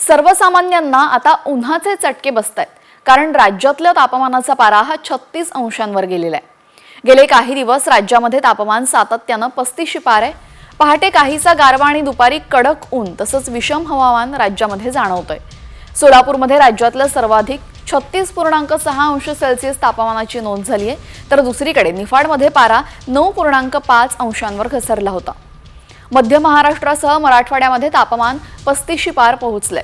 सर्वसामान्यांना आता उन्हाचे चटके बसतायत, कारण राज्यातल्या तापमानाचा पारा हा 36 अंशांवर गेलेला आहे। गेले काही दिवस राज्यामध्ये तापमान सातत्यानं 35शी पार आहे। पहाटे काहीसा गारवा आणि दुपारी कडक ऊन तसंच विषम हवामान राज्यामध्ये जाणवतंय। सोलापूरमध्ये राज्यातलं सर्वाधिक 36.6 अंश सेल्सिअस तापमानाची नोंद झाली आहे, तर दुसरीकडे निफाडमध्ये पारा 9.5 अंशांवर घसरला होता। मध्य महाराष्ट्रासह मराठवाड्यामध्ये तापमान 35शी पार पोहोचलंय।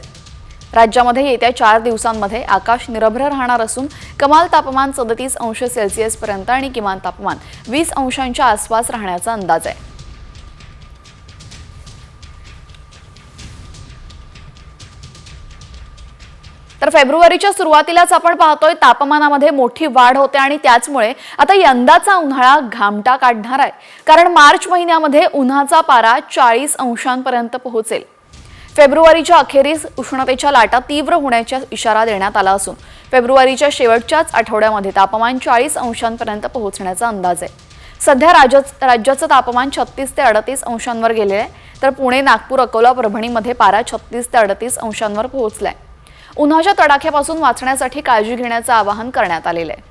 राज्यामध्ये येत्या 4 दिवसांमध्ये आकाश निरभ्र राहणार असून कमाल तापमान 37 अंश सेल्सिअस पर्यंत आणि किमान तापमान 20 अंशांच्या आसपास राहण्याचा अंदाज आहे। तर फेब्रुवारीच्या सुरुवातीलाच आपण पाहतोय तापमानामध्ये मोठी वाढ होते आणि त्याचमुळे आता यंदाचा उन्हाळा घामटा काढणार आहे, कारण मार्च महिन्यामध्ये उन्हाचा पारा 40 अंशांपर्यंत पोहोचेल। फेब्रुवारीच्या अखेरीस उष्णतेच्या लाटा तीव्र होण्याचा इशारा देण्यात आला असून फेब्रुवारीच्या शेवटच्याच आठवड्यामध्ये तापमान 40 अंशांपर्यंत पोहोचण्याचा अंदाज आहे। सध्या राज्याचं तापमान 36 ते 38 अंशांवर गेले आहे, तर पुणे, नागपूर, अकोला, परभणीमध्ये पारा 36 ते 38 अंशांवर पोहोचलाय। उन्हाच्या तडाख्यापासून वाचण्यासाठी काळजी घेण्याचं आवाहन करण्यात आलेलं आहे।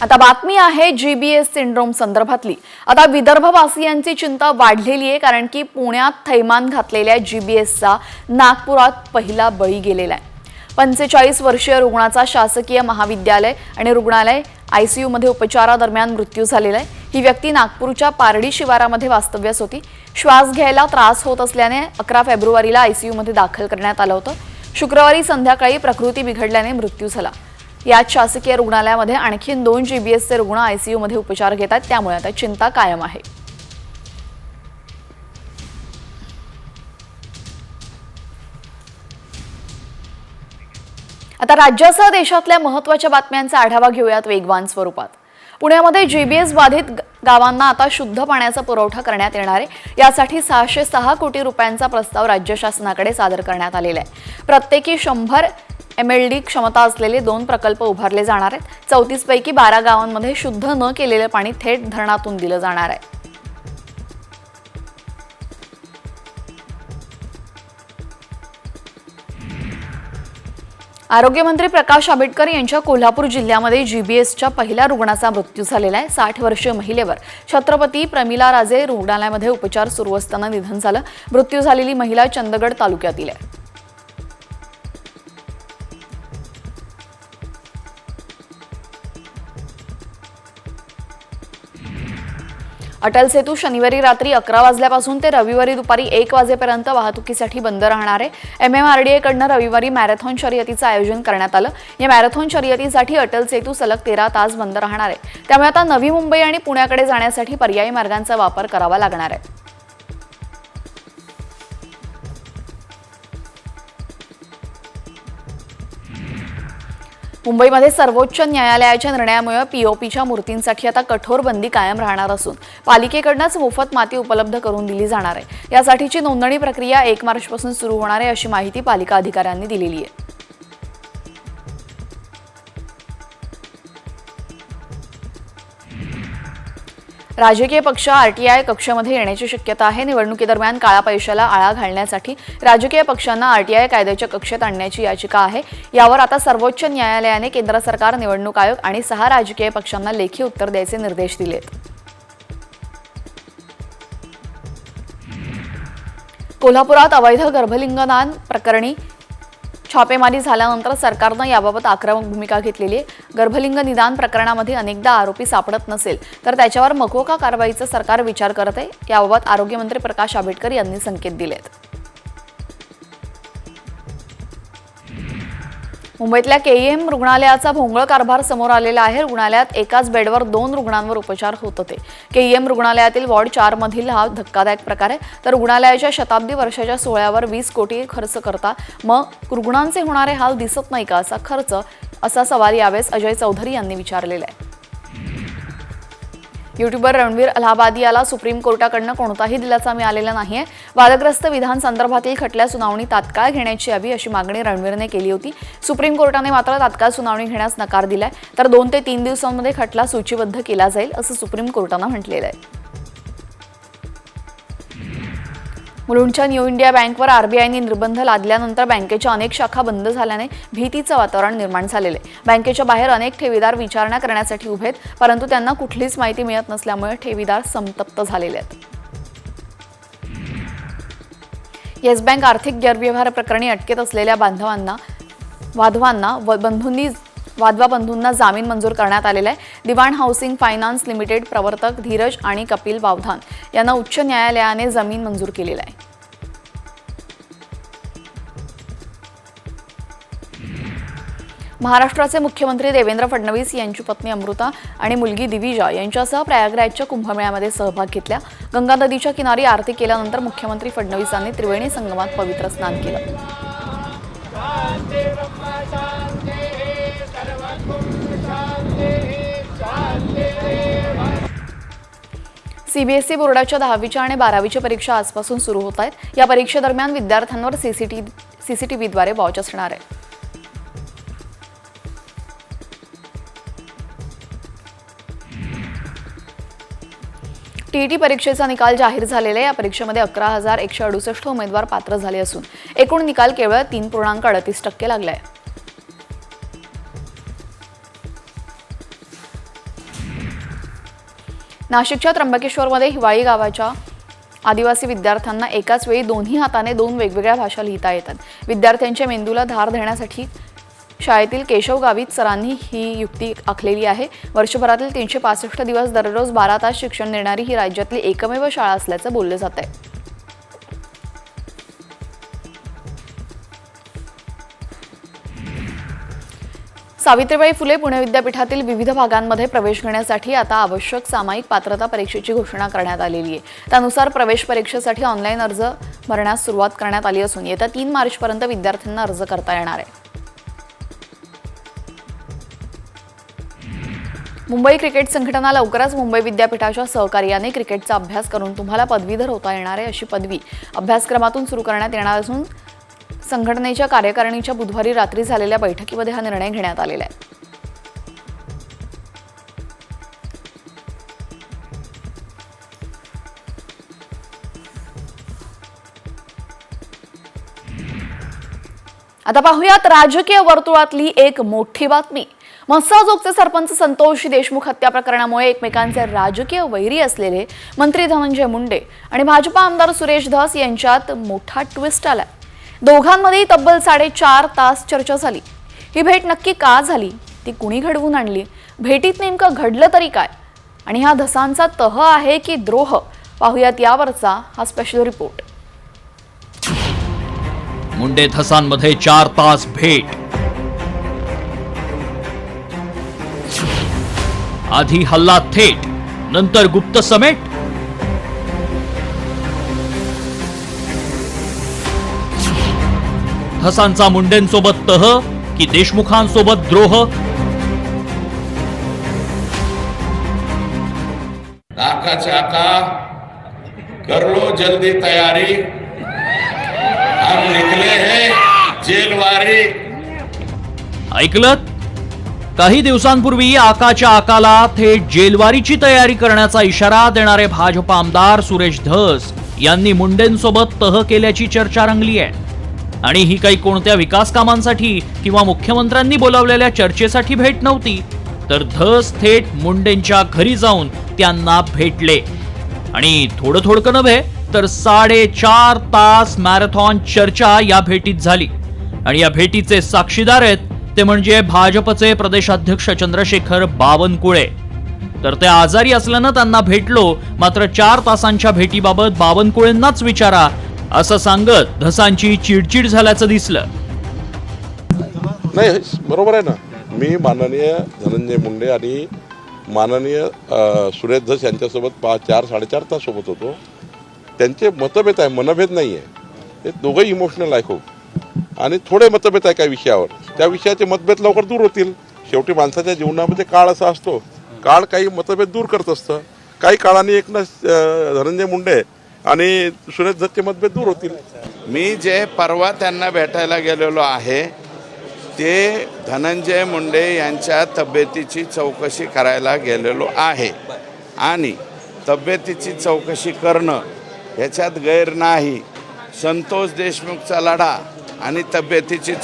आता बातमी आहे जीबीएस सिंड्रोम संदर्भातली। आता विदर्भवासियांची चिंता वाढलेली आहे, कारण की पुण्यात थैमान घातलेल्या जीबीएसचा नागपुरात पहिला बळी गेलेला आहे। 45 वर्षीय रुग्णाचा शासकीय महाविद्यालय आणि रुग्णालय आयसीयू मध्ये उपचारादरम्यान मृत्यू झालेला आहे। ही व्यक्ती नागपूरच्या पारडी शिवारामध्ये वास्तव्यास होती। श्वास घ्यायला त्रास होत असल्याने 11 फेब्रुवारीला आयसीयू मध्ये दाखल करण्यात आलं होतं। शुक्रवारी संध्याकाळी प्रकृती बिघडल्याने मृत्यू झाला। याच शासकीय रुग्णालयामध्ये आणखी 2 जीबीएसचे रुग्ण आयसीयू मध्ये उपचार घेतात, त्यामुळे आता चिंता कायम आहे। आता राज्यासह देशातल्या महत्त्वाच्या बातम्यांचा आढावा घेऊयात वेगवान स्वरूपात। पुण्यामध्ये जीबीएस बाधित गावांना आता शुद्ध पाण्याचा पुरवठा करण्यात येणार आहे। यासाठी 606 कोटी रुपयांचा प्रस्ताव राज्य शासनाकडे सादर करण्यात आलेला आहे। प्रत्येकी 100 MLD क्षमता असलेले 2 प्रकल्प उभारले जाणार आहेत। 34 पैकी 12 गावांमध्ये शुद्ध न केलेले पाणी थेट धरणातून दिलं जाणार आहे। आरोग्यमंत्री प्रकाश आंबेडकर यांच्या कोल्हापूर जिल्ह्यामध्ये जीबीएसच्या पहिल्या रुग्णाचा मृत्यू झालेला आहे। 60 वर्षीय महिलेवर छत्रपती प्रमिला राजे रुग्णालयामध्ये उपचार सुरू असताना निधन झालं। मृत्यू झालेली महिला चंदगड तालुक्यातील आहे। अटल सेतू शनिवारी रात्री 11 वाजल्यापासून ते रविवारी दुपारी 1 वाजेपर्यंत वाहतुकीसाठी बंद राहणार आहे। MMRDA कडनं रविवारी मॅरेथॉन शर्यतीचं आयोजन करण्यात आलं। या मॅरेथॉन शर्यतीसाठी अटल सेतू सलग 13 तास बंद राहणार आहे। त्यामुळे आता नवी मुंबई आणि पुण्याकडे जाण्यासाठी पर्यायी मार्गांचा वापर करावा लागणार आहे। मुंबईमध्ये सर्वोच्च न्यायालयाच्या निर्णयामुळे पीओपीच्या मूर्तींसाठी आता कठोर बंदी कायम राहणार असून पालिकेकडूनच मोफत माती उपलब्ध करून दिली जाणार आहे। यासाठीची नोंदणी प्रक्रिया 1 मार्चपासून सुरू होणार आहे, अशी माहिती पालिका अधिकाऱ्यांनी दिलेली आहे। राजकीय पक्ष आरटीआय कक्षामध्ये येण्याची शक्यता आहे। निवडणुकीदरम्यान काळा पैशाला आळा घालण्यासाठी राजकीय पक्षांना आरटीआय कायद्याच्या कक्षेत आणण्याची याचिका आहे। यावर आता सर्वोच्च न्यायालयाने केंद्र सरकार, निवडणूक आयोग आणि 6 राजकीय पक्षांना लेखी उत्तर द्यायचे निर्देश दिलेत। कोल्हापुरात अवैध गर्भलिंगदान प्रकरणी छापेमारी झाल्यानंतर सरकारनं याबाबत आक्रमक भूमिका घेतलेली आहे। गर्भलिंग निदान प्रकरणामध्ये अनेकदा आरोपी सापडत नसेल तर त्याच्यावर मकोका कारवाईचा सरकार विचार करत आहे। याबाबत आरोग्यमंत्री प्रकाश आंबेडकर यांनी संकेत दिलेत। मुंबईतल्या केईएम रुग्णालयाचा भोंगळ कारभार समोर आलेला आहे। रुग्णालयात एकाच बेडवर 2 रुग्णांवर उपचार होत होते। केईएम रुग्णालयातील वॉर्ड 4 मधील हा धक्कादायक प्रकार आहे। तर रुग्णालयाच्या शताब्दी वर्षाच्या सोहळ्यावर 20 कोटी खर्च करता मग रुग्णांचे होणारे हाल दिसत नाही का असा सवाल यावेळेस अजय चौधरी यांनी विचारलेला आहे। यूट्यूबर रणवीर अलाहाबादी याला सुप्रीम कोर्टाकडनं कोणताही दिलासा मिळालेला नाहीये। वादग्रस्त विधान संदर्भातील खटल्या सुनावणी तात्काळ घेण्याची यावी अशी मागणी रणवीरने केली होती। सुप्रीम कोर्टाने मात्र तात्काळ सुनावणी घेण्यास नकार दिलाय, तर 2 ते 3 दिवसांमध्ये खटला सूचीबद्ध केला जाईल असं सुप्रीम कोर्टाने म्हटलेलं आहे। मुलुंडच्या न्यू इंडिया बँकवर आरबीआयने निर्बंध लादल्यानंतर बँकेच्या अनेक शाखा बंद झाल्याने भीतीचं वातावरण निर्माण झालेले आहे। बँकेच्या बाहेर अनेक ठेवीदार विचारणा करण्यासाठी उभे आहेत, परंतु त्यांना कुठलीच माहिती मिळत नसल्यामुळे ठेवीदार संतप्त झालेले आहेत। येस बँक आर्थिक गैरव्यवहार प्रकरणी अटकेत असलेल्या वाधवा बंधूंना जामीन मंजूर करण्यात आलेला आहे। दिवाण हाऊसिंग फायनान्स लिमिटेड प्रवर्तक धीरज आणि कपिल वावधान यांना उच्च न्यायालयाने जामीन मंजूर केलेला आहे। महाराष्ट्राचे मुख्यमंत्री देवेंद्र फडणवीस यांची पत्नी अमृता आणि मुलगी दिविजा यांच्यासह प्रयागराजच्या कुंभमेळ्यामध्ये सहभाग घेतला। गंगा नदीच्या किनारी आरती केल्यानंतर मुख्यमंत्री फडणवीसांनी त्रिवेणी संगमात पवित्र स्नान केलं। सीबीएसई बोर्डाच्या 10वीच्या आणि 12वीच्या परीक्षा आजपासून सुरू होत आहेत। या परीक्षेदरम्यान विद्यार्थ्यांवर सीसीटीव्हीद्वारे वॉच असणार आहे। टीईटी परीक्षेचा निकाल जाहीर झालेला आहे। या परीक्षेमध्ये 11,168 उमेदवार पात्र झाले असून एकूण निकाल केवळ 3.38% लागला आहे। नाशिकच्या त्र्यंबकेश्वरमध्ये हिवाळी गावाच्या आदिवासी विद्यार्थ्यांना एकाच वेळी दोन्ही हाताने 2 वेगवेगळ्या भाषा लिहिता येतात। विद्यार्थ्यांच्या मेंदूला धार देण्यासाठी शाळेतील केशव गावित सरांनी ही युक्ती आखलेली आहे। वर्षभरातील 365 दिवस दररोज 12 तास शिक्षण देणारी ही राज्यातली एकमेव शाळा असल्याचं बोललं जात आहे। सावित्रीबाई फुले पुणे विद्यापीठातील विविध भागांमध्ये प्रवेश घेण्यासाठी आता आवश्यक सामायिक पात्रता परीक्षेची घोषणा करण्यात आलेली आहे। त्यानुसार प्रवेश परीक्षेसाठी ऑनलाईन अर्ज भरण्यास सुरुवात करण्यात आली असून येत्या 3 मार्चपर्यंत विद्यार्थ्यांना अर्ज करता येणार आहे। मुंबई क्रिकेट संघटना लवकरच मुंबई विद्यापीठाच्या सहकार्याने क्रिकेटचा अभ्यास करून तुम्हाला पदवीधर होता येणार आहे अशी पदवी अभ्यासक्रमातून सुरू करण्यात येणार असून संघटनेच्या कार्यकारिणीच्या बुधवारी रात्री झालेल्या बैठकीमध्ये हा निर्णय घेण्यात आलेला आहे। आता पाहूयात राजकीय वर्तुळातली एक मोठी बातमी। म्हसळजोगचे सरपंच संतोष देशमुख हत्या प्रकरणामुळे एकमेकांचे राजकीय वैरी असलेले मंत्री धनंजय मुंडे आणि भाजपा आमदार सुरेश धस यांच्यात मोठा ट्विस्ट आलाय। दोघांमध्ये तब्बल 4.5 तास चर्चा झाली। ही भेट नक्की का झाली, ती कुणी घडवून आणली, भेटीत नेमकं घडलं तरी काय आणि हा धसांचा तह आहे की द्रोह, पाहूयात यावरचा हा स्पेशल रिपोर्ट। मुंडे धसांमध्ये 4 तास भेट, आधी हल्ला थेट, नंतर गुप्त समेट। धसांचा मुंडेंसोबत तह की देशमुखांसोबत द्रोह? आका चाका कर लो जल्दी तैयारी, हम निकले हैं जेलवारी। ऐकलत? काही दिवसांपूर्वी आकाच्या आकाला थेट जेलवारीची तयारी करण्याचा इशारा देणारे भाजप आमदार सुरेश धस यांनी मुंडेंसोबत तह केल्याची चर्चा रंगली आहे। आणि ही काही कोणत्या विकास कामांसाठी किंवा मुख्यमंत्र्यांनी बोलावलेल्या चर्चेसाठी भेट नव्हती, तर धस थेट मुंडेंच्या घरी जाऊन त्यांना भेटले आणि थोडं नव्हे तर 4.5 तास मॅरेथॉन चर्चा या भेटीत झाली। आणि या भेटीचे साक्षीदार आहेत ते म्हणजे भाजपचे प्रदेशाध्यक्ष चंद्रशेखर बावनकुळे। तर ते आजारी असल्यानं त्यांना भेटलो, मात्र 4 तासांच्या भेटीबाबत बावनकुळेंनाच विचारा असं सांगत धसांची चिडचिड झाल्याचं दिसलं। नाही, बरोबर आहे ना। मी माननीय धनंजय मुंडे आणि माननीय सुरेश धस यांच्यासोबत 4-4.5 तास सोबत होतो। त्यांचे मतभेद आहे, मनभेद नाही आहे। ते दोघंही इमोशनल आहे खूप आणि थोडे मतभेद आहे काही विषयावर। त्या विषयाचे मतभेद लवकर दूर होतील। शेवटी माणसाच्या जीवनामध्ये काळ असा असतो, काळ काही मतभेद दूर करत असतं। काही काळाने धनंजय मुंडे आणि सुरेश धसचे मतभेद दूर होतील। मी जे परवा त्यांना भेटायला गेलेलो आहे ते धनंजय मुंडे यांच्या तब्येतीची चौकशी करायला गेलेलो आहे आणि तब्येतीची चौकशी करणं ह्याच्यात गैर नाही। संतोष देशमुखचा लढा आणि तब्येतीची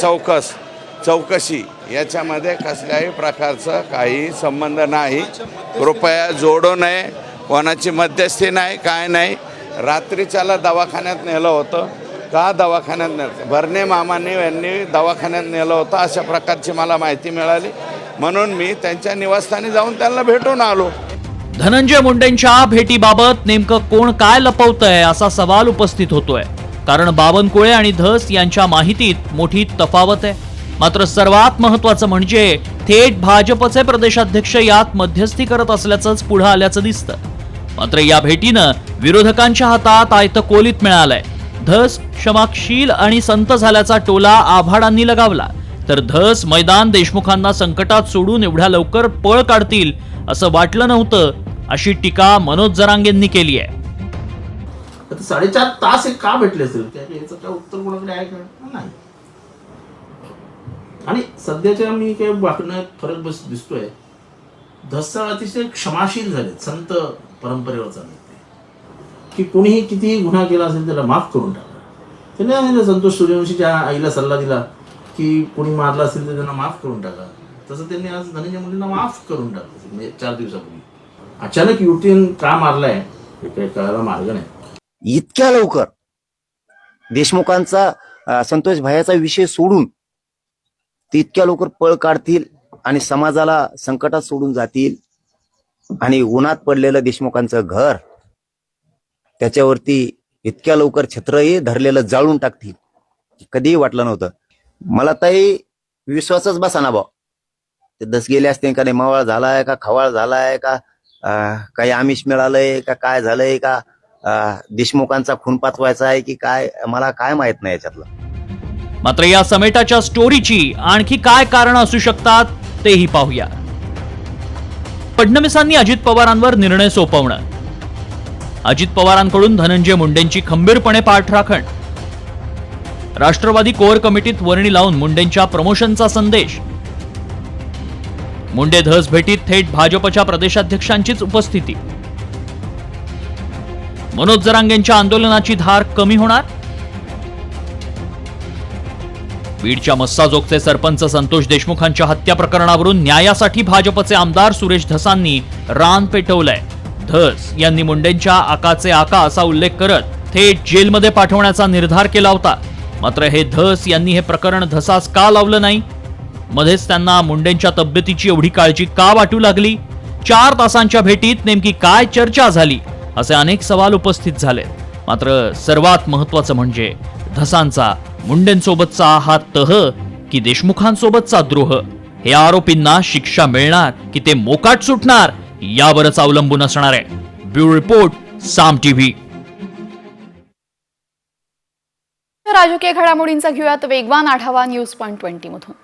चौकशी याच्यामध्ये कसल्याही प्रकारचं काही संबंध नाही. कृपया जोडू नये. कोणाची मध्यस्थी नाही, काय नाही. रात्रीच्याला दवाखान्यात नेलं होतं. का दवाखान्यात नेलं? भरणे मामांनी यांनी दवाखान्यात नेलं होतं अशा प्रकारची मला माहिती मिळाली, म्हणून मी त्यांच्या निवासस्थानी जाऊन त्यांना भेटून आलो. धनंजय मुंडेंच्या भेटीबाबत नेमकं कोण काय लपवतंय असा सवाल उपस्थित होतोय. कारण बावनकुळे आणि धस यांच्या माहितीत मोठी तफावत आहे. मात्र सर्वात महत्वाचं म्हणजे थेट भाजपचे प्रदेशाध्यक्ष यात मध्यस्थी करत असल्याचंच पुढे आल्याचं दिसतं. मात्र या भेटीनं विरोधकांच्या हातात आयतं कोलीत मिळालंय. धस क्षमाशील आणि संत झाल्याचा टोला आभाडांनी लगावला, तर धस मैदान देशमुखांना संकटात सोडून एवढ्या लवकर पळ काढतील असं वाटलं नव्हतं, अशी टीका मनोज जरांगेंनी केली आहे. 4.5 तास हे का भेटले असेल याचं काय उत्तर कोणाकडे आहे का नाही. आणि सध्याच्या मी काही वागण्यात फरक दिसतोय. धस्सा अतिशय क्षमाशील झाले, संत परंपरेवर चालले की कोणीही कितीही गुन्हा केला असेल त्याला माफ करून टाका. त्याने संतोष सूर्यवंशीच्या आईला सल्ला दिला की कोणी मारला असेल तर त्यांना माफ करून टाका. तसं त्यांनी आज धनंजय मुंडेंना माफ करून टाकलं. म्हणजे 4 दिवसापूर्वी अचानक युवतीने का मारलाय हे काही कळायला मार्ग नाही. इतक्या लवकर देशमुखांचा संतोष भायाचा विषय सोडून ते इतक्या लवकर पळ काढतील आणि समाजाला संकटात सोडून जातील आणि उन्हात पडलेलं देशमुखांचं घर त्याच्यावरती इतक्या लवकर छत्रही धरलेलं जाळून टाकतील कधीही वाटलं नव्हतं. मला ताई विश्वासच बसाना भाऊ. ते दस गेले असते का नाही, मवाळ झालाय का खवाळ झालाय का काही आमिष मिळालंय का काय झालंय का देशमुखांचा खून पाचवायचा आहे की काय, मला काय माहित नाही याच्यातलं. मात्र या समेटाच्या स्टोरीची आणखी काय कारण असू शकतात तेही पाहूया. फडणवीसांनी अजित पवारांवर निर्णय सोपवणं, अजित पवारांकडून धनंजय मुंडेंची खंबीरपणे पाठराखण, राष्ट्रवादी कोर कमिटीत वर्णी लावून मुंडेंच्या प्रमोशनचा संदेश, मुंडे धस भेटीत थेट भाजपच्या प्रदेशाध्यक्षांचीच उपस्थिती, मनोज जरांगेंच्या आंदोलनाची धार कमी होणार, बीडच्या मस्साजोगचे सरपंच संतोष देशमुखांच्या हत्या प्रकरणावरून न्यायासाठी भाजपचे आमदार सुरेश धसांनी रान पेटवलंय. धस यांनी मुंडेंच्या आकाचे आका असा उल्लेख करत थेट जेलमध्ये पाठवण्याचा निर्धार केला होता. मात्र हे धस यांनी हे प्रकरण धसास का लावलं नाही? मध्येच त्यांना मुंडेंच्या तब्येतीची एवढी काळजी का वाटू लागली? 4 तासांच्या भेटीत नेमकी काय चर्चा झाली असे अनेक सवाल उपस्थित झाले. मात्र सर्वात महत्वाचं म्हणजे धसांचा मुंडेंसोबतचा हा तह की देशमुखांसोबतचा द्रोह, हे आरोपींना शिक्षा मिळणार की ते मोकाट सुटणार यावरच अवलंबून असणार आहे. ब्युरो रिपोर्ट, साम टीव्ही. राजकीय घडामोडींचा घेऊयात वेगवान आढावा न्यूज.20 मधून.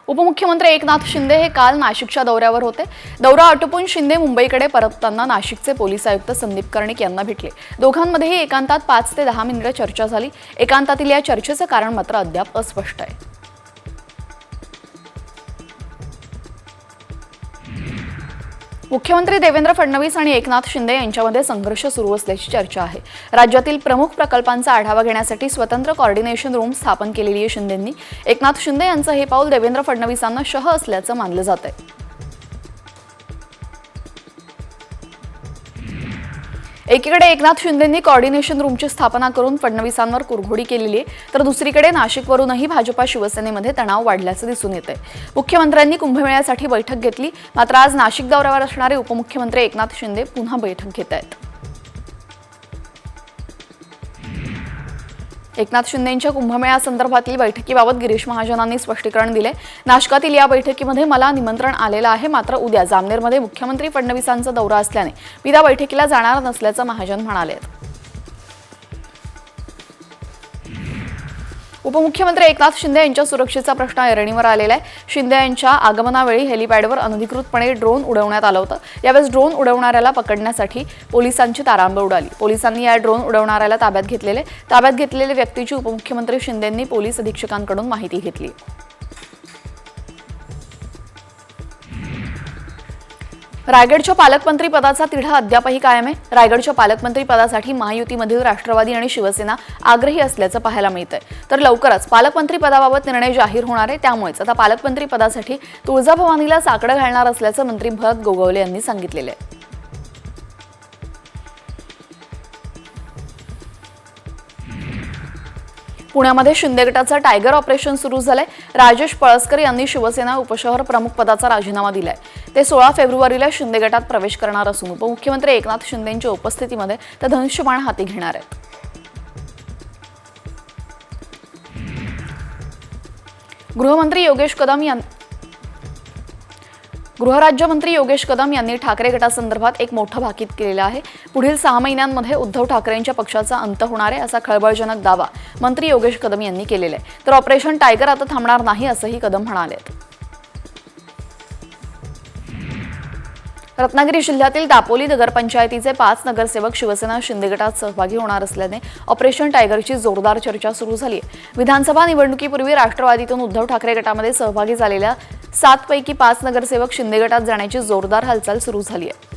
उपमुख्यमंत्री एकनाथ शिंदे हे काल नाशिकच्या दौऱ्यावर होते. दौरा आटोपून शिंदे मुंबईकडे परतताना नाशिकचे पोलीस आयुक्त संदीप कर्णिक यांना भेटले. दोघांमध्येही एकांतात 5 ते 10 मिनिटं चर्चा झाली. एकांतातील या चर्चेचं कारण मात्र अद्याप अस्पष्ट आहे. मुख्यमंत्री देवेंद्र फडणवीस आणि एकनाथ शिंदे यांच्यामध्ये संघर्ष सुरू असल्याची चर्चा आहे. राज्यातील प्रमुख प्रकल्पांचा आढावा घेण्यासाठी स्वतंत्र कोऑर्डिनेशन रूम स्थापन केलेली आहे शिंदेंनी. एकनाथ शिंदे यांचं हे पाऊल देवेंद्र फडणवीसांना शह असल्याचं मानलं जात आहे. एकीकडे एकनाथ शिंदेंनी कोऑर्डिनेशन रूमची स्थापना करून फडणवीसांवर कुरघोडी केलेली आहे, तर दुसरीकडे नाशिकवरूनही भाजपा शिवसेनेमध्ये तणाव वाढल्याचं दिसून येत आहे. मुख्यमंत्र्यांनी कुंभमेळ्यासाठी बैठक घेतली, मात्र आज नाशिक दौऱ्यावर असणारे उपमुख्यमंत्री एकनाथ शिंदे पुन्हा बैठक घेत आहेत. एकनाथ शिंदेंच्या कुंभमेळा संदर्भातील बैठकीबाबत गिरीश महाजनांनी स्पष्टीकरण दिले. नाशकातील या बैठकीमध्ये मला निमंत्रण आलेलं आहे, मात्र उद्या जामनेरमध्ये मुख्यमंत्री फडणवीसांचा दौरा असल्याने मी त्या बैठकीला जाणार नसल्याचं महाजन म्हणाले. उपमुख्यमंत्री एकनाथ शिंदे यांच्या सुरक्षेचा प्रश्न ऐरणीवर आलेला आहे. शिंदे यांच्या आगमनावेळी हेलिपॅडवर अनधिकृतपणे ड्रोन उडवण्यात आलं होतं. यावेळेस ड्रोन उडवणाऱ्याला पकडण्यासाठी पोलिसांची तारांबळ उडाली. पोलिसांनी या ड्रोन उडवणाऱ्याला ताब्यात घेतलेल्या व्यक्तीची उपमुख्यमंत्री शिंदेंनी पोलीस अधीक्षकांकडून माहिती घेतली. रायगडच्या पालकमंत्री पदाचा तिढा अद्यापही कायम आहे. रायगडच्या पालकमंत्री पदासाठी महायुतीमधील राष्ट्रवादी आणि शिवसेना आग्रही असल्याचं पाहायला मिळतंय. तर लवकरच पालकमंत्री पदाबाबत निर्णय जाहीर होणार आहे. त्यामुळेच आता पालकमंत्री पदासाठी तुळजाभवानीला साकडं घालणार असल्याचं मंत्री भरत गोगावले यांनी सांगितलेलं आहे. पुण्यामध्ये शिंदे गटाचं टायगर ऑपरेशन सुरू झालंय. राजेश पळसकर यांनी शिवसेना उपशहर प्रमुख पदाचा राजीनामा दिलाय. ते 16 फेब्रुवारीला शिंदे गटात प्रवेश करणार असून उपमुख्यमंत्री एकनाथ शिंदेंच्या उपस्थितीमध्ये ते धनुष्यबाण हाती घेणार आहेत. गृहराज्यमंत्री योगेश कदम यांनी ठाकरे गटासंदर्भात एक मोठं भाकीत केलेलं आहे. पुढील 6 महिन्यांमध्ये उद्धव ठाकरेंच्या पक्षाचा अंत होणार आहे असा खळबळजनक दावा मंत्री योगेश कदम यांनी केलेला आहे. तर ऑपरेशन टायगर आता थांबणार नाही असंही कदम म्हणाले. रत्नागिरी जिल्ह्यातील दापोली नगरपंचायतीचे 5 नगरसेवक शिवसेना शिंदे गटात सहभागी होणार असल्याने ऑपरेशन टायगरची जोरदार चर्चा सुरू झाली आहे. विधानसभा निवडणुकीपूर्वी राष्ट्रवादीतून उद्धव ठाकरे गटामध्ये सहभागी झालेल्या 7 पैकी 5 नगरसेवक शिंदे गटात जाण्याची जोरदार हालचाल सुरू झाली आहे.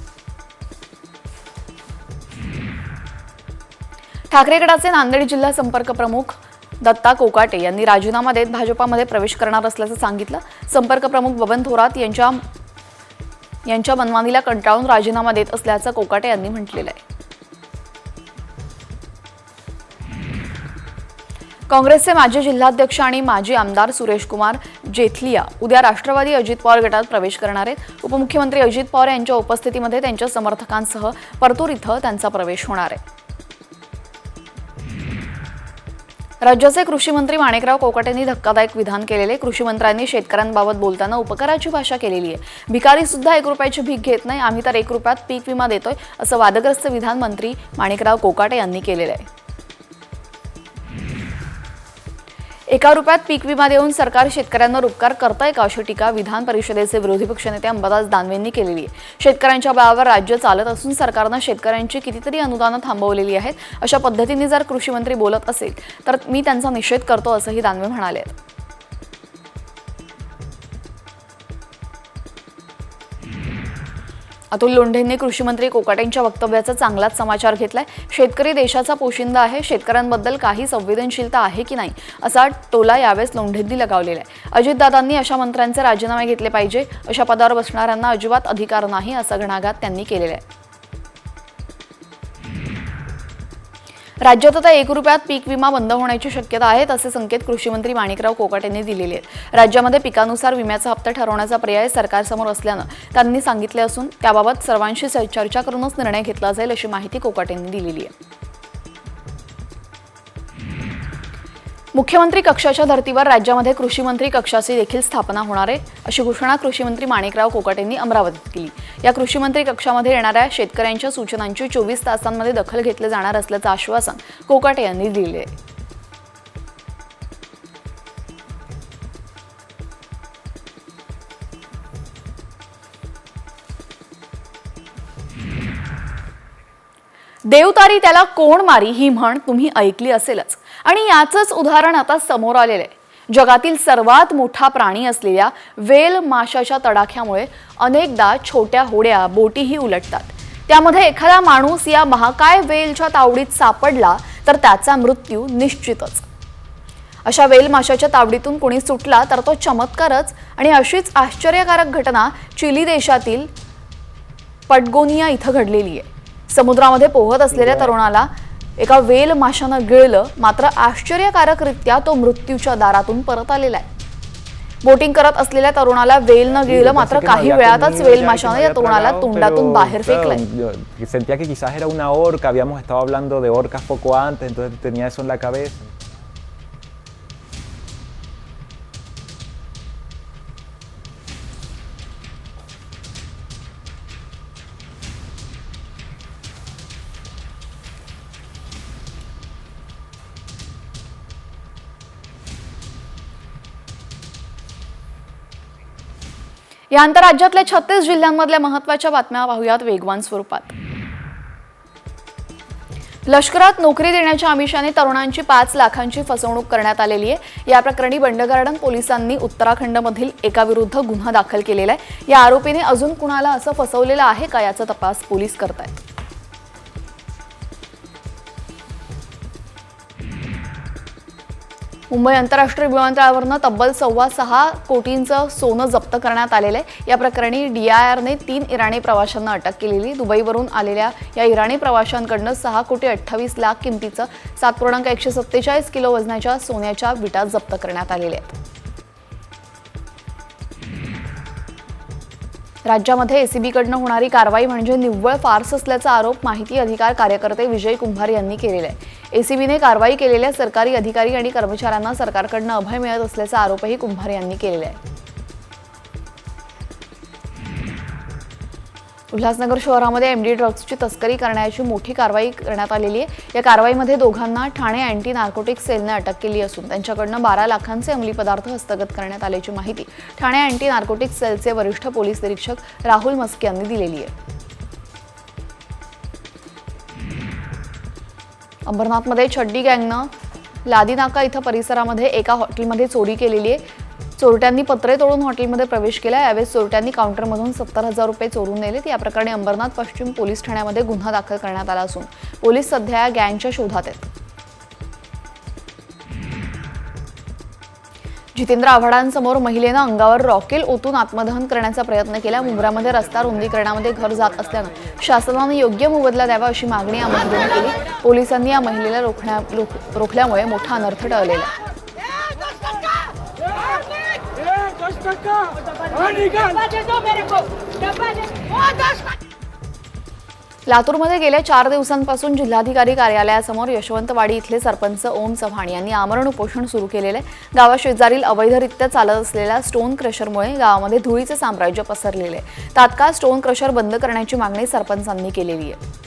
ठाकरे गटाचे नांदेड जिल्हा संपर्क प्रमुख दत्ता कोकाटे यांनी राजीनामा देत भाजपामध्ये प्रवेश करणार असल्याचं सांगितलं. संपर्क प्रमुख बबन थोरात यांच्या मनमानीला कंटाळून राजीनामा देत असल्याचं कोकाटे यांनी म्हटलेलं आहे. काँग्रेसचे माजी जिल्हाध्यक्ष आणि माजी आमदार सुरेशकुमार जेथलिया उद्या राष्ट्रवादी अजित पवार गटात प्रवेश करणार आहेत. उपमुख्यमंत्री अजित पवार यांच्या उपस्थितीमध्ये त्यांच्या समर्थकांसह परतूर इथं त्यांचा प्रवेश होणार आहे. राज्याचे कृषी मंत्री माणिकराव कोकाटेंनी धक्कादायक विधान केलेले. कृषी मंत्र्यांनी शेतकऱ्यांबाबत बोलताना उपकाराची भाषा केलेली आहे. भिकारी सुद्धा 1 रुपयाची भीक घेत नाही, आम्ही तर 1 रुपयात पीक विमा देतोय असं वादग्रस्त विधान मंत्री माणिकराव कोकाटे यांनी केलेलं आहे. 1 रुपयात पीक विमा देऊन सरकार शेतकऱ्यांवर उपकार करतंय का अशी टीका विधान परिषदेचे विरोधी पक्षनेते अंबादास दानवेंनी केलेली आहे. शेतकऱ्यांच्या बळावर राज्य चालत असून सरकारनं शेतकऱ्यांची कितीतरी अनुदानं थांबवलेली आहेत. अशा पद्धतीने जर कृषी मंत्री बोलत असेल तर मी त्यांचा निषेध करतो असंही दानवे म्हणाले. अतुल लोंढेंनी कृषी मंत्री कोकाटेंच्या वक्तव्याचा चांगलाच समाचार घेतलाय. शेतकरी देशाचा पोशिंदा आहे, शेतकऱ्यांबद्दल काही संवेदनशीलता आहे की नाही असा टोला यावेळेस लोंढेंनी लगावलेला आहे. अजितदादांनी अशा मंत्र्यांचे राजीनामे घेतले पाहिजे, अशा पदावर बसणाऱ्यांना अजिबात अधिकार नाही असा घणाघात त्यांनी केलेला आहे. राज्यात आता 1 रुपयात पीक विमा बंद होण्याची शक्यता आहे असे संकेत कृषी मंत्री माणिकराव कोकाटेंनी दिलेले आहेत. राज्यामध्ये पिकानुसार विम्याचा हप्ता ठरवण्याचा पर्याय सरकारसमोर असल्यानं त्यांनी सांगितले असून त्याबाबत सर्वांशी चर्चा करूनच निर्णय घेतला जाईल अशी माहिती कोकाटेंनी दिलेली आहे. मुख्यमंत्री कक्षाच्या धर्तीवर राज्यामध्ये कृषी मंत्री कक्षाची देखील स्थापना होणार आहे अशी घोषणा कृषी मंत्री माणिकराव कोकाटेंनी अमरावतीत केली. या कृषी मंत्री कक्षामध्ये येणाऱ्या शेतकऱ्यांच्या सूचनांची 24 तासांमध्ये दखल घेतली जाणार असल्याचं आश्वासन कोकाटे यांनी दिले आहे. देवतारी त्याला कोण मारी ही म्हण तुम्ही ऐकली असेलच आणि याचंच उदाहरण आता समोर आलेलं आहे. जगातील सर्वात मोठा प्राणी असलेल्या वेल माशाच्या तडाख्यामुळे अनेकदा छोट्या होड्या बोटीही उलटतात. त्यामध्ये एखादा माणूस या महाकाय वेलच्या तावडीत सापडला तर त्याचा मृत्यू निश्चितच. अशा वेल माशाच्या तावडीतून कोणी सुटला तर तो चमत्कारच. आणि अशीच आश्चर्यकारक घटना चिली देशातील पटगोनिया इथं घडलेली आहे. समुद्रामध्ये पोहत असलेल्या तरुणाला एका वेल माशानं गिळलं, मात्र आश्चर्यकारकरित्या तो मृत्यूच्या दारातून परत आलेला आहे. बोटिंग करत असलेल्या तरुणाला वेलनं गिळलं, मात्र काही वेळातच वेल माशानं या तरुणाला तोंडातून बाहेर फेकलंय. Sentía que quizás era una orca, habíamos estado hablando de orcas poco antes, entonces tenía eso en la cabeza. या आंतरराज्यातल्या 36 जिल्ह्यांमधल्या महत्त्वाच्या बातम्या पाहूयात वेगवान स्वरूपात. लष्करात नोकरी देण्याच्या आमिषाने तरुणांची 5 लाखांची फसवणूक करण्यात आलेली आहे। या प्रकरणी बंडगार्डन पोलिसांनी उत्तराखंडमधील एकाविरुद्ध गुन्हा दाखल केलेला आहे। या आरोपीने अजून कुणाला असं फसवलेलं आहे का याचा तपास पोलीस करतायत। मुंबई आंतरराष्ट्रीय विमानतळावरनं तब्बल 6.25 कोटींचं सोनं जप्त करण्यात आलेलं आहे। या प्रकरणी DIRने 3 इराणी प्रवाशांना अटक केलेली। दुबईवरून आलेल्या या इराणी प्रवाशांकडनं 6,28 लाख किमतीचं 7.147 किलो वजनाच्या सोन्याच्या विटा जप्त करण्यात आलेल्या आहेत। राज्यामध्ये एसीबीकडनं होणारी कारवाई म्हणजे निव्वळ फार्स असल्याचा आरोप माहिती अधिकार कार्यकर्ते विजय कुंभार यांनी केलेला आहे। एसीबीने कारवाई केलेल्या सरकारी अधिकारी आणि कर्मचाऱ्यांना सरकारकडनं अभय मिळत असल्याचा आरोपही कुंभार यांनी केलेला आहे। उल्हासनगर शहरामध्ये MD ड्रग्सची तस्करी करण्याची मोठी कारवाई करण्यात आलेली आहे। या कारवाईमध्ये दोघांना ठाणे अँटी नार्कोटिक्स सेलने अटक केली असून त्यांच्याकडनं 12 लाखांचे अंमली पदार्थ हस्तगत करण्यात आल्याची माहिती ठाणे अँटी नार्कोटिक्स सेलचे वरिष्ठ पोलीस निरीक्षक राहुल मस्के यांनी दिलेली आहे। अंबरनाथमध्ये छड्डी गँगनं लादीनाका इथं परिसरामध्ये एका हॉटेलमध्ये चोरी केलेली आहे। चोरट्यांनी पत्रे तोडून हॉटेलमध्ये प्रवेश केला। यावेळी चोरट्यांनी काउंटरमधून 70,000 रुपये चोरून नेलेत। या प्रकरणी अंबरनाथ पश्चिम पोलीस ठाण्यामध्ये गुन्हा दाखल करण्यात आला असून पोलीस सध्या या गँगच्या शोधात आहेत। जितेंद्र आव्हाडांसमोर महिलेनं अंगावर रॉकेल ओतून आत्मदहन करण्याचा प्रयत्न केला। मुंब्रामध्ये रस्ता रुंदीकरणामध्ये घर जात असल्यानं शासनानं योग्य मोबदला द्यावा अशी मागणी या महिलेनं केली। पोलिसांनी या महिलेला रोखल्यामुळे मोठा अनर्थ टळलेला आहे। लातूरमध्ये गेल्या 4 दिवसांपासून जिल्हाधिकारी कार्यालयासमोर यशवंतवाडी इथले सरपंच ओम चव्हाण यांनी आमरण उपोषण सुरू केलेले आहे। गावाशेजारील अवैधरित्या चालत असलेल्या स्टोन क्रशरमुळे गावामध्ये धुळीचे साम्राज्य पसरलेले आहे। तात्काळ स्टोन क्रशर बंद करण्याची मागणी सरपंचांनी केलेली आहे।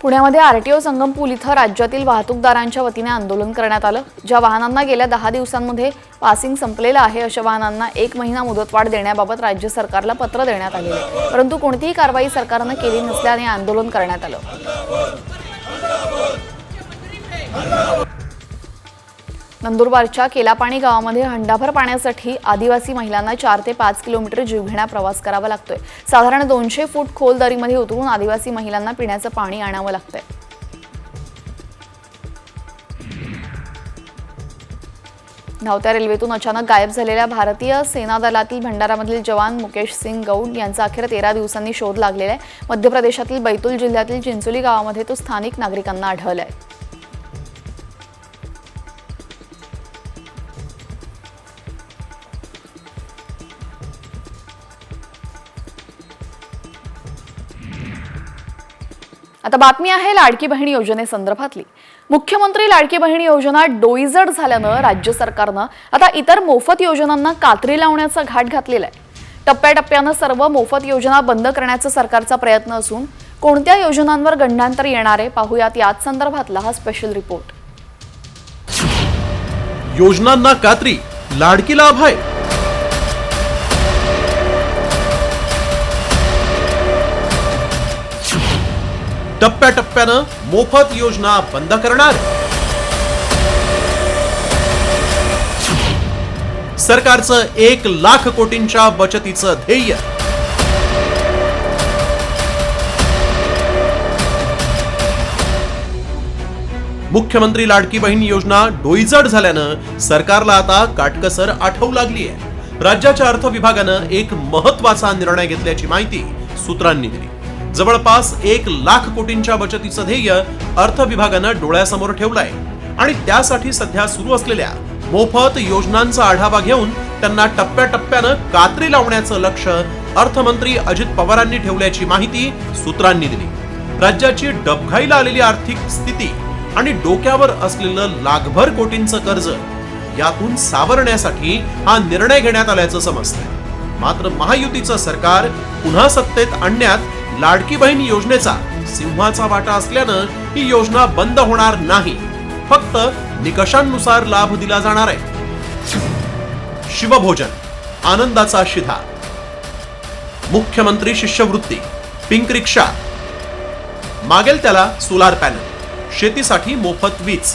पुण्यामध्ये RTO संगमपूल इथं राज्यातील वाहतूकदारांच्या वतीने आंदोलन करण्यात आलं। ज्या वाहनांना गेल्या 10 दिवसांमध्ये पासिंग संपलेलं आहे अशा वाहनांना 1 महिना मुदतवाढ देण्याबाबत राज्य सरकारला पत्र देण्यात आले आहे, परंतु कोणतीही कारवाई सरकारनं केली नसल्याने आंदोलन करण्यात आलं। नंदुरबारच्या केलापाणी गावामध्ये हंडाभर पाण्यासाठी आदिवासी महिलांना 4 ते 5 किलोमीटर जीवघेणा प्रवास करावा लागतोय। साधारण 200 फूट खोल दरीमध्ये उतरून आदिवासी महिलांना पिण्याचं पाणी आणावं लागतंय। धावत्या रेल्वेतून अचानक गायब झालेल्या भारतीय सेना दलातील भंडारामधील जवान मुकेश सिंग गौड यांचा अखेर 13 दिवसांनी शोध लागलेला आहे। मध्य प्रदेशातील बैतूल जिल्ह्यातील चिंचोली गावामध्ये तो स्थानिक नागरिकांना आढळलाय। आता बातमी आहे लाडकी बहीण योजनेसंदर्भातली। मुख्यमंत्री लाडकी बहीण योजना डोईजड झाल्यानं राज्य सरकारनं आता इतर मोफत योजनांना कात्री लावण्याचा घाट घातलेला आहे। टप्प्याटप्प्यानं सर्व मोफत योजना बंद करण्याचा सरकारचा प्रयत्न असून कोणत्या योजनांवर गंडांतर येणार आहे पाहूयात याच संदर्भातला हा स्पेशल रिपोर्ट। योजनांना कात्री, लाडकी लाभ आहे। टप्प्याटप्प्यानं मोफत योजना बंद करणार। सरकारचं 1 लाख कोटींच्या बचतीचं ध्येय। मुख्यमंत्री लाडकी बहीण योजना डोईजड झाल्यानं सरकारला आता काटकसर आठवू लागली आहे। राज्याच्या अर्थ विभागानं एक महत्त्वाचा निर्णय घेतल्याची माहिती सूत्रांनी दिली। जवळपास 1 लाख कोटींच्या बचतीचं ध्येय अर्थ विभागानं डोळ्यासमोर ठेवलंय आणि त्यासाठी सध्या सुरू असलेल्या मोफत योजनांचा आढावा घेऊन त्यांना टप्प्याटप्प्यानं कात्री लावण्याचं लक्ष्य अर्थमंत्री अजित पवारांनी ठेवल्याची माहिती सूत्रांनी दिली। राज्याची डबघाईला आलेली आर्थिक स्थिती आणि डोक्यावर असलेलं लाखभर कोटींचं कर्ज यातून सावरण्यासाठी हा निर्णय घेण्यात आल्याचं समजतंय। मात्र महायुतीचं सरकार पुन्हा सत्तेत आणण्यात लाडकी बहीण योजनेचा सिंहाचा वाटा असल्यानं ही योजना बंद होणार नाही, फक्त निकषांनुसार लाभ दिला जाणार आहे। शिवभोजन, आनंदाचा शिधा, मुख्यमंत्री शिष्यवृत्ती, पिंक रिक्षा, मागेल त्याला सोलार पॅनल, शेतीसाठी मोफत वीज.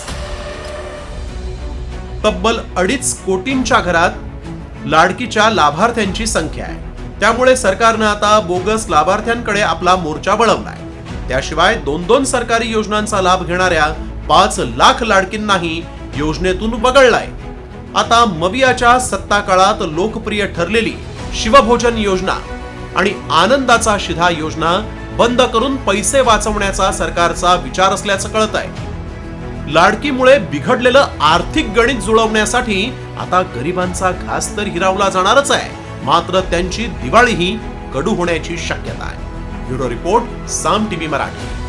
तब्बल 2.5 कोटींच्या घरात लाडकीच्या लाभार्थ्यांची संख्या आहे. त्यामुळे सरकारनं आता बोगस लाभार्थ्यांकडे आपला मोर्चा वळवलाय. त्याशिवाय 2-2 सरकारी योजनांचा लाभ घेणाऱ्या 5 लाख लाडकींनाही योजनेतून वगळलाय. आता मवियाच्या सत्ता काळात लोकप्रिय ठरलेली शिवभोजन योजना आणि आनंदाचा शिधा योजना बंद करून पैसे वाचवण्याचा सरकारचा विचार असल्याचं कळत आहे. लाडकीमुळे बिघडलेलं आर्थिक गणित जुळवण्यासाठी आता गरिबांचा घास तर हिरावला जाणारच आहे, मात्र त्यांची दिवाळीही कडू होण्याची शक्यता आहे. ब्युरो रिपोर्ट, साम टीव्ही मराठी.